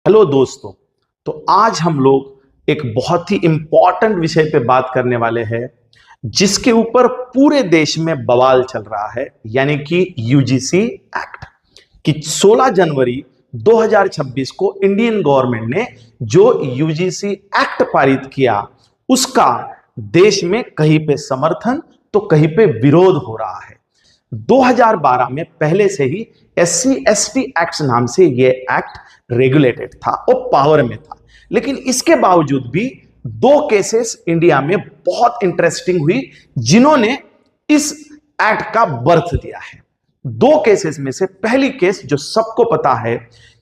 Hello दोस्तों। तो आज हम लोग एक बहुत ही इंपॉर्टेंट विषय पे बात करने वाले हैं जिसके ऊपर पूरे देश में बवाल चल रहा है, यानी कि यूजीसी एक्ट। कि 16 जनवरी 2026 को इंडियन गवर्नमेंट ने जो यूजीसी एक्ट पारित किया, उसका देश में कहीं पे समर्थन तो कहीं पे विरोध हो रहा है। 2012 में पहले से ही एससी एसटी एक्ट नाम से यह एक्ट रेगुलेटेड था और पावर में था, लेकिन इसके बावजूद भी दो केसेस इंडिया में बहुत इंटरेस्टिंग हुई जिन्होंने इस एक्ट का बर्थ दिया है। दो केसेस में से पहली केस जो सबको पता है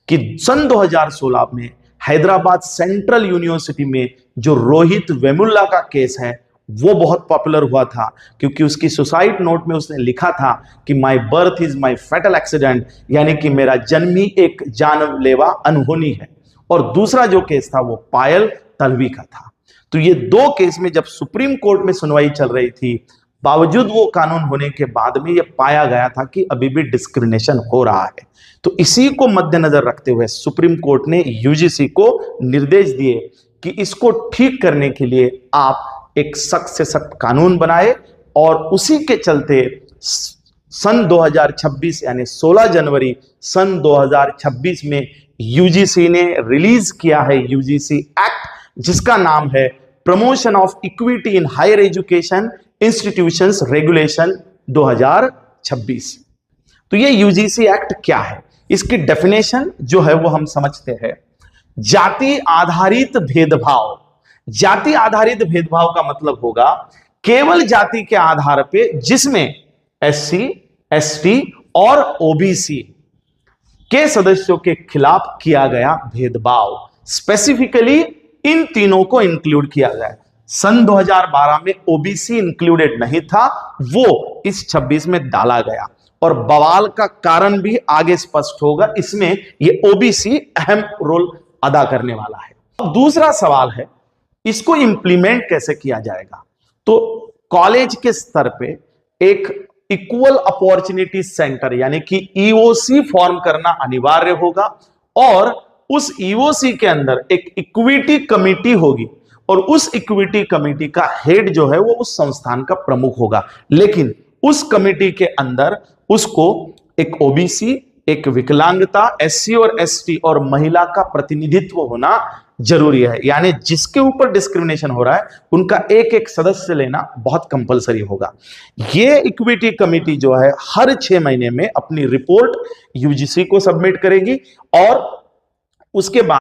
कि सन 2016 में हैदराबाद सेंट्रल यूनिवर्सिटी में जो रोहित वेमुल्ला का केस है वो बहुत पॉपुलर हुआ था, क्योंकि उसकी सुसाइड नोट में उसने लिखा था कि my birth is my fatal accident, यानी कि मेरा जन्म ही एक जानलेवा अनहोनी है। और दूसरा जो केस था वो पायल तलवी का था। तो ये दो केस में जब सुप्रीम कोर्ट में सुनवाई चल रही थी, बावजूद वो कानून होने के बाद में ये पाया गया था कि अभी भी डिस्क्रिमिनेशन हो रहा है। तो इसी को मद्देनजर रखते हुए सुप्रीम कोर्ट ने यूजीसी को निर्देश दिए कि इसको ठीक करने के लिए आप एक सख्त से सख्त कानून बनाए, और उसी के चलते सन 2026 यानी 16 जनवरी सन 2026 में यूजीसी ने रिलीज किया है यूजीसी एक्ट, जिसका नाम है promotion of equity in higher education institutions regulation 2026। तो ये यूजीसी एक्ट क्या है, इसकी डेफिनेशन जो है वो हम समझते हैं। जाति आधारित भेदभाव। जाति आधारित भेदभाव का मतलब होगा केवल जाति के आधार पे जिसमें एससी, एसटी और ओबीसी के सदस्यों के खिलाफ किया गया भेदभाव, स्पेसिफिकली इन तीनों को इंक्लूड किया गया। सन 2012 में ओबीसी इंक्लूडेड नहीं था, वो इस 26 में डाला गया, और बवाल का कारण भी आगे स्पष्ट होगा। इसमें ये ओबीसी अहम रोल अदा करने वाला है। अब दूसरा सवाल है, इसको इंप्लीमेंट कैसे किया जाएगा। तो कॉलेज के स्तर पे एक इक्वल अपॉर्चुनिटी सेंटर यानी कि ईओसी फॉर्म करना अनिवार्य होगा, और उस ईओसी के अंदर एक इक्विटी कमिटी होगी, और उस इक्विटी कमिटी का हेड जो है वो उस संस्थान का प्रमुख होगा। लेकिन उस कमिटी के अंदर उसको एक ओबीसी, एक विकलांगता, एससी और एसटी और महिला का प्रतिनिधित्व होना जरूरी है। यानी जिसके ऊपर डिस्क्रिमिनेशन हो रहा है उनका एक एक सदस्य लेना बहुत कंपलसरी होगा। ये इक्विटी कमिटी जो है हर 6 महीने में अपनी रिपोर्ट यूजीसी को सबमिट करेगी, और उसके बाद